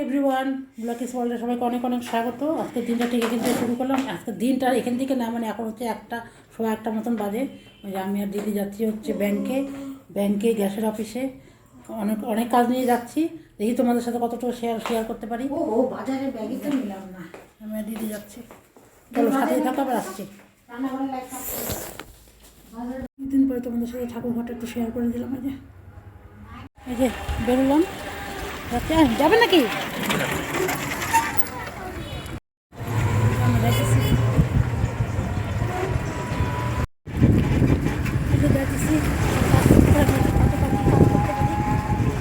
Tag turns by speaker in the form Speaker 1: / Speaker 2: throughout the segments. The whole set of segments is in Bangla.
Speaker 1: এভরিওয়ান, ব্লকিস ওয়ার্ল্ডে সবাইকে অনেক অনেক স্বাগত। আজকের দিনটা ঠিক এখান থেকে শুরু করলাম। আজকের দিনটা এখান থেকে না, মানে এখন হচ্ছে সোয়া একটা মতন বাজে। ওই যে আমি আর দিদি যাচ্ছি হচ্ছে ব্যাংকে গ্যাসের অফিসে। অনেক অনেক কাজ নিয়ে যাচ্ছি। দেখি তোমাদের সাথে কতটুকু শেয়ার করতে পারি।
Speaker 2: ও বাজারে ব্যাগে তো নিলাম না,
Speaker 1: আমি আর দিদি যাচ্ছি। চলো সাথেই থাকো, আবার আসছি। দিন পরে তোমাদের সাথে ঠাকুর ঘরটা একটু শেয়ার করে দিলাম। এই যে বেরোলাম, যাবে নাকি?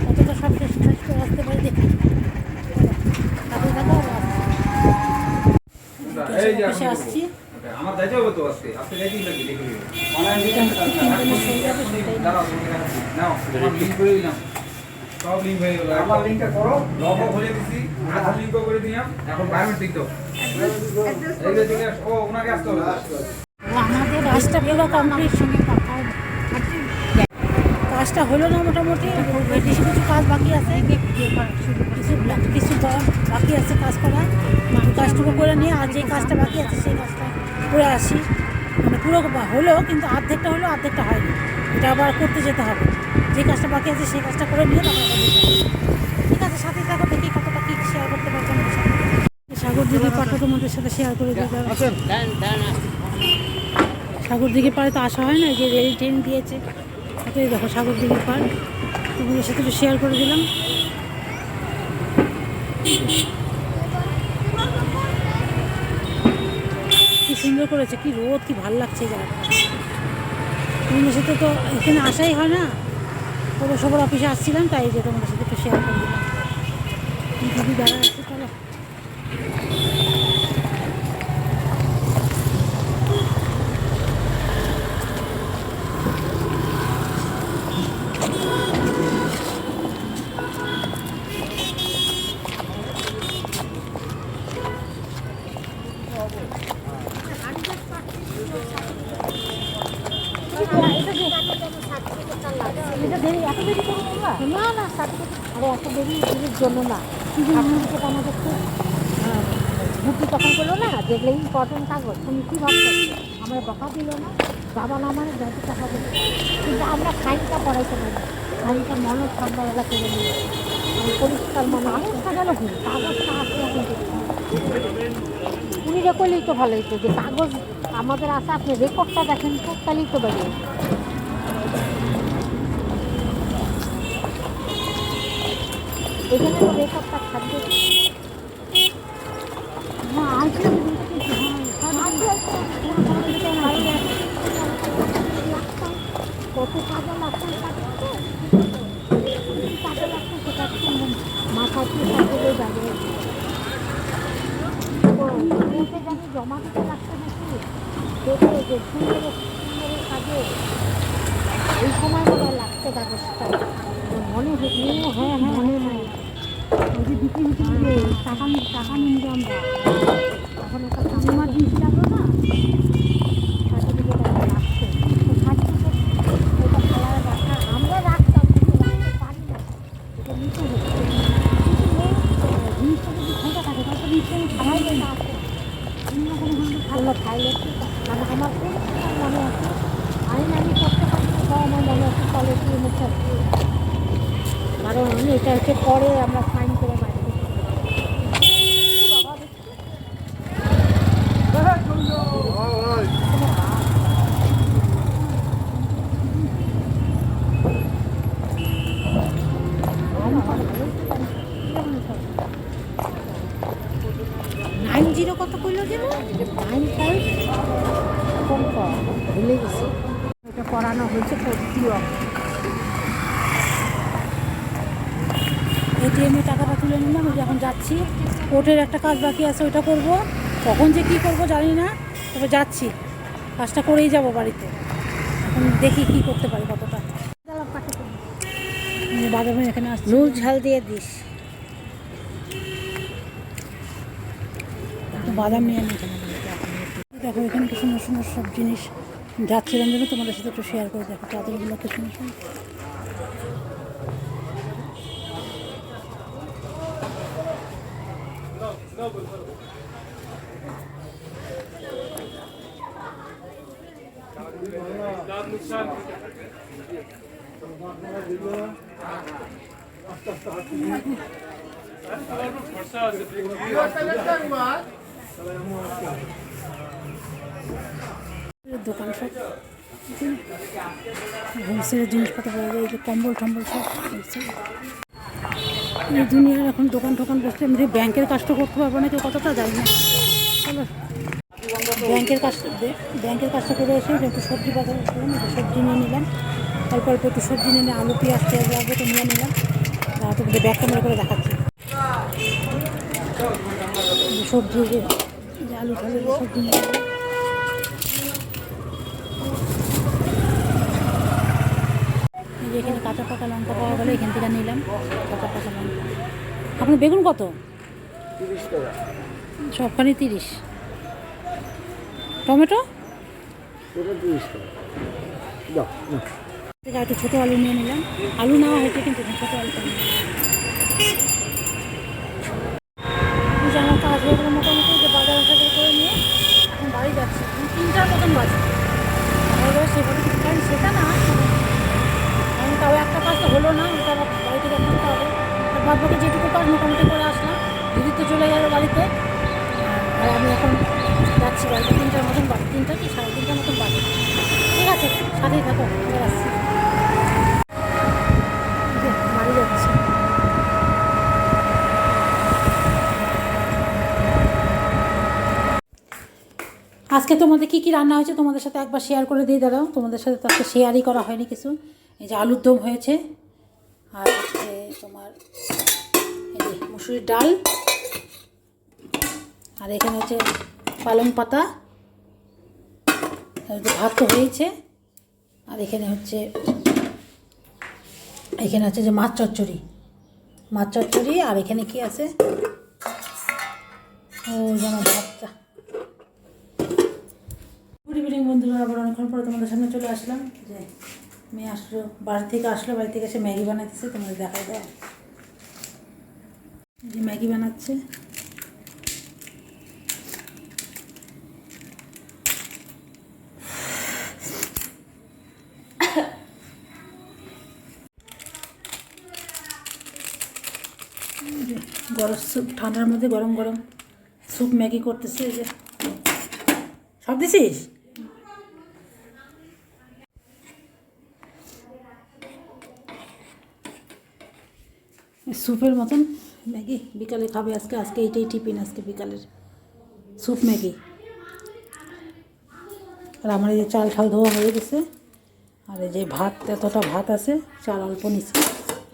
Speaker 1: কতটা সব শেষ করে আসতে পারি দেখি। অফিসে আসছি।
Speaker 3: আমার যাইতে হবে তো আজকে যাইতেই লাগবে, দেখে নাও লিঙ্ক করে দিলাম, সব লিঙ্ক হয়ে গেল। আমার লিঙ্কটা করো, লগ হয়ে দিছি, আধার লিঙ্কও করে দিলাম। এখন বায়োমেট্রিক দিতে হবে। এই যে চলে আস, ও ওনাকে আসতে হবে।
Speaker 1: আমাদের কাজটা পুরো কমপ্লিট, সঙ্গে কাজটা হলো না মোটামুটি। কিছু কিছু কাজ বাকি আছে, কিছু বাকি আছে কাজ করা। কাজটুকু করে নিয়ে আর যে কাজটা বাকি আছে সেই কাজটা করে আসি। মানে পুরো হলো, কিন্তু অর্ধেকটা হলো, অর্ধেকটা হয়নি। এটা আবার করতে যেতে হবে। যে কাজটা বাকি আছে সেই কাজটা করে নিয়ে তারপর যেতে হবে। ঠিক আছে, সাথে থাকো, দেখি কতটা কী শেয়ার করতে পারছি আমাদের সাথে। সাগর দিঘির পাড়টা তোমাদের সাথে শেয়ার করে দিতে হবে। সাগর দিঘির পাড়ে তো আসা হয় না, যে রেল ট্রেন দিয়েছে। এই দেখো সাগর দিঘির পাড়, তোমাদের সাথে একটু শেয়ার করে দিলাম। কি সুন্দর করেছে, কি রোদ, কি ভালো লাগছে এই জায়গাটা। তোমাদের সাথে তো এখানে আসাই হয় না, সবার অফিসে আসছিলাম, তাই যে তোমাদের সাথে একটু শেয়ার করে দিলাম। দিদি দাঁড়া আছে, চলো। না না, আরে এত দেরির জন্য না, সার্টিফিকেট আমাদের খুব ভর্তি তখন করলো না, যেগুলো ইম্পর্টেন্ট কাগজ। তুমি কী ভাবছো, আমার বকা দিল না, বাবা না মানে ব্যাপারটা হবে, কিন্তু আমরা ফাইনটা পড়াইতে পারি। ফাইনটা মনে সন্ধ্যাবেলা করে নিয়ে আমি পরিষ্কার মনে কাগজটা গেল, কাগজটা আসলে কিন্তু উনি করলেই তো ভালো হতো, যে কাগজ আমাদের আছে, আপনি রেকর্ডটা দেখেন তো, তাহলেই তো বেরিয়ে। এখানে তো রেকর্ডটা থাকবে না, আসলে কত টাকা লাগছে, টাকা লাগছে সেটা মাথায় কাজে যাবে, জমা দিতে লাগছে নাকি দেখে যে সুন্দরের কাজে এই সময় মনে লাগছে কাগজটা মনে হচ্ছে। হ্যাঁ হ্যাঁ মনে হয় ওই যে বিক্রি হচ্ছে, টাকা নিয়ে আমরা এখন একটা ইমার্জেন্সি লাগলো না, সার্টিফিকেট একটা লাগছে। সার্টিফিকেট ওটা খেলার রাখা আমরা রাখতাম, কিন্তু রাখতে পারি না, এটা নিতে হচ্ছে। জিনিসটা যদি খোঁজা থাকে তাহলে তো নিশ্চয়ই খাওয়াই যায় না, আছে ভালো খাইলে। মানে আমার পরিষ্কার মনে আছে, আমি করতে পারি না, সব আমার মনে আছে কলেজে মুখে। কারণ এটা হচ্ছে পরে আমরা সাইন করে বাইরে কত করলো যে 95 কম ভুলে গেছি। এটা করানো হয়েছে এটিএমে টাকাটা তুলে নিলাম। ওই যে এখন যাচ্ছি, কোর্টের একটা কাজ বাকি আছে, ওইটা করব। কখন যে কী করবো জানি না, তবে যাচ্ছি, কাজটা করেই যাব বাড়িতে। এখন দেখি কী করতে পারি, কতটা বাদামে এখানে আসছি। নুন ঝাল দিয়ে দিস, বাদাম নিয়ে নিই। দেখো এখানে কি সুন্দর সুন্দর সব জিনিস যাচ্ছিলাম জন্য তোমাদের সাথে একটু শেয়ার করে দেখো চাদরগুলো কি সুন্দর সুন্দর। দোকান সব হোলসেলের জিনিসপত্র পাওয়া যায়, এই যে কম্বল টম্বল সব হোলসেল। এই দুনিয়ার এখন দোকান টোকান বসতে এমনি ব্যাংকের কাজটা করতে পারবো না, কেউ কতটা যায় না। চলো ব্যাংকের কাজটা করে এসে একটু সবজি বাজার করলাম, একটু সবজি নিয়ে নিলাম, অল্প অল্প একটু সবজি নিয়ে আলু পেঁয়াজ পেঁয়াজ লাগবে তো নিয়ে নিলাম। তোমাদের ব্যাগ ক্যামেরা করে দেখাচ্ছি সবজি, যে আলু ঠালু সবজি নিয়ে নিলাম। এখানে কাঁচা পাকা লঙ্কা পাওয়া গেলে এখান থেকে নিলাম কাঁচা পাকা লঙ্কা। আপনার বেগুন কত?
Speaker 4: 30 টাকা।
Speaker 1: সবখানে 30। টমেটো?
Speaker 4: এটা 30 টাকা। দাও না।
Speaker 1: থেকে একটু ছোটো আলু নিয়ে নিলাম, আলু নেওয়া হয়েছে কিন্তু ছোটো আলু যে আমার কাজ হয়ে গেলো মোটামুটি, যে বাজার টাজার করে নিয়ে এখন বাড়ি যাচ্ছি। 3টার মতন বাজে সেভাবে কিছু কারণ সেটা না, আমি তাও একটা কাজ তো হলো না, ওটা আবার বাড়িতে দেখতে হবে। আর বাদ বাকি যেটুকু কাজ মোটামুটি করে আসলাম। দিদি তো চলে গেল বাড়িতে, আর আমি এখন যাচ্ছি বাড়িতে। 3টার মতন বাজে, 3টা কি 3:30টার মতন বাজে। ঠিক আছে, সাথেই থাকো, এবার আসছি। বাড়ি যাচ্ছি। আজকে তোমাদের কী কী রান্না হয়েছে তোমাদের সাথে একবার শেয়ার করে দিয়ে দাঁড়াও। তোমাদের সাথে তো আজকে শেয়ারই করা হয়নি কিছু। এই যে আলুর দম হয়েছে, আর হচ্ছে তোমার এই যে মুসুরির ডাল, আর এখানে হচ্ছে পালং পাতা, ভাত তো হয়েছে, আর এখানে হচ্ছে যে মাছ চচ্চড়ি, আর এখানে কি আছে, ও যেন ভাতটা। গুড ইভিনিং বন্ধুরা, আবার অনেকক্ষণ পরে তোমাদের সামনে চলে আসলাম। যে মেয়ে আসলো, বাড়ি থেকে এসে ম্যাগি বানাতেছে, তোমাদের দেখাই দাও। যে ম্যাগি বানাচ্ছে, গরম স্যুপ, ঠান্ডার মধ্যে গরম গরম স্যুপ ম্যাগি করতেছে। এই যে সব দিছিস, স্যুপের মতন ম্যাগি বিকালে খাবে আজকে এইটাই টিফিন, আজকে বিকালের স্যুপ ম্যাগি। আর আমার এই যে চাল ধোয়া হয়ে গেছে, আর এই যে ভাত, এতটা ভাত আছে, চাল অল্প নিচ্ছে,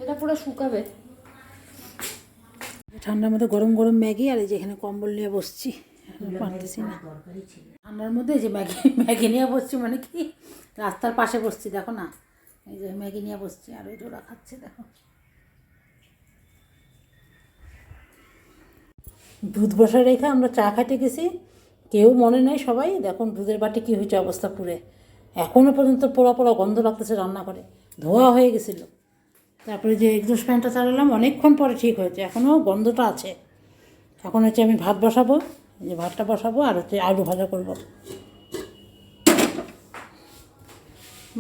Speaker 2: এটা পুরো শুকাবে।
Speaker 1: ঠান্ডার মধ্যে গরম গরম ম্যাগি, আর এই যে এখানে কম্বল নিয়ে বসছি, পারতেছি না ঠান্ডার মধ্যে। যে ম্যাগি নিয়ে বসছি মানে কি, রাস্তার পাশে বসছি, দেখো না, এই যে ম্যাগি নিয়ে বসছি, আর ওই জোড়া খাচ্ছে দেখো। দুধ বসায় রেখে আমরা চা খাইতে গেছি, কেউ মনে নেই, সবাই দেখুন দুধের বাটি কী হয়েছে অবস্থা পুরে, এখনও পর্যন্ত পোড়া পোড়া গন্ধ লাগতেছে, রান্না করে ধোয়া হয়ে গেছিলো। তারপরে যে এক্সস্ট ফ্যানটা চালালাম, অনেকক্ষণ পরে ঠিক হয়েছে, এখনও গন্ধটা আছে। এখন হচ্ছে আমি ভাত বসাবো, যে ভাতটা বসাবো, আর হচ্ছে আলু ভাজা করবো।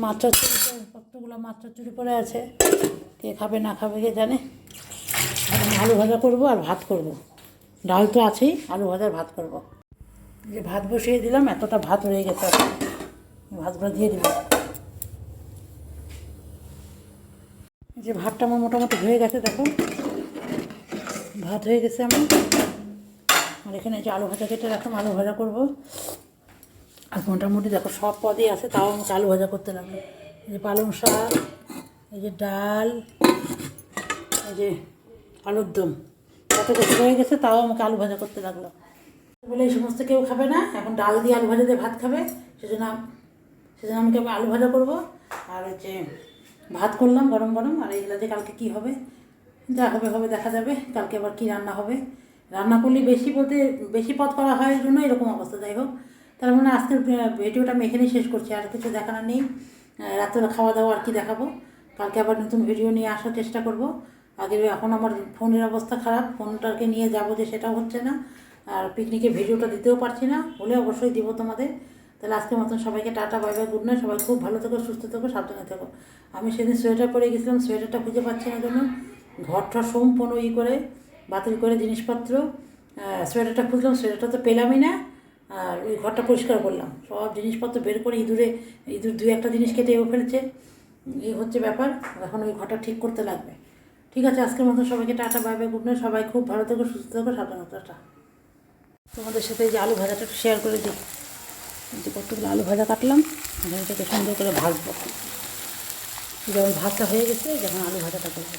Speaker 1: মাছ চচ্চড়ি, কতগুলো মাছ চচ্চড়ি পরে আছে, কে খাবে না খাবে কে জানে। আমি আলু ভাজা করবো আর ভাত করব, ডাল তো আছেই, আলু ভাজার ভাত করব। যে ভাত বসিয়ে দিলাম, এতটা ভাত রয়ে গেছে, ভাতগুলো দিয়ে দিব। যে ভাতটা আমার মোটামুটি হয়ে গেছে, দেখো ভাত হয়ে গেছে আমার। আর এখানে যে আলু ভাজা কেটে রাখলাম, আলু ভাজা করব। আর মোটামুটি দেখো সব পদই আছে, তাও আমাকে আলু ভাজা করতে লাগলো। এই যে পালং শাক, এই যে ডাল, এই যে আলুর দম, এত কিছু হয়ে গেছে, তাও আমাকে আলু ভাজা করতে লাগলো। বলে এই সমস্ত কেউ খাবে না, এখন ডাল দিয়ে আলু ভাজা দিয়ে ভাত খাবে, সেজন্য আমাকে আমি আলু ভাজা করবো। আর হচ্ছে ভাত করলাম গরম গরম। আর এইগুলো যে কালকে কী হবে, যা হবে দেখা যাবে, কালকে আবার কী রান্না হবে। রান্না করলে বেশি পদ করা হয় জন্য এরকম অবস্থা। যাই হোক, তার মানে আজকের ভিডিওটা আমি এখানেই শেষ করছি, আর কিছু দেখানোর নেই। রাত্রে খাওয়া দাওয়া আর কি দেখাবো, কালকে আবার নতুন ভিডিও নিয়ে আসার চেষ্টা করব। এখন আমার ফোনের অবস্থা খারাপ, ফোনটাকে নিয়ে যাবো যে সেটাও হচ্ছে না। আর পিকনিকের ভিডিওটা দিতেও পারছি না, হলে অবশ্যই দিব তোমাদের। তাহলে আজকের মতন সবাইকে tata, bye bye, good night. সবাই খুব ভালো থেকো, সুস্থ থেকো, সাবধানে থেকো। আমি সেদিন সোয়েটার পরে গেছিলাম, সোয়েটারটা খুঁজে পাচ্ছি না জন্য ঘরটা সম্পূর্ণ করে বাতিল করে জিনিসপত্র, সোয়েটারটা খুঁজলাম, সোয়েটারটা তো পেলামই না। আর ওই ঘরটা পরিষ্কার করলাম, সব জিনিসপত্র বের করে ইঁদুর দুই একটা জিনিস কেটেও ফেলছে। এই হচ্ছে ব্যাপার, এখন ওই ঘরটা ঠিক করতে লাগবে। ঠিক আছে, আজকের মতো সবাইকে tata, bye bye, good night. সবাই খুব ভালো থেকো, সুস্থ থেকো, সাবধানে টাটা। তোমাদের সাথে এই যে আলু ভাজাটা একটু শেয়ার করে দিই। যে কতগুলো আলু ভাজা কাটলাম, এটাকে সুন্দর করে ভাজবো। যখন ভাতটা হয়ে গেছে, যখন আলু ভাজাটা করবো।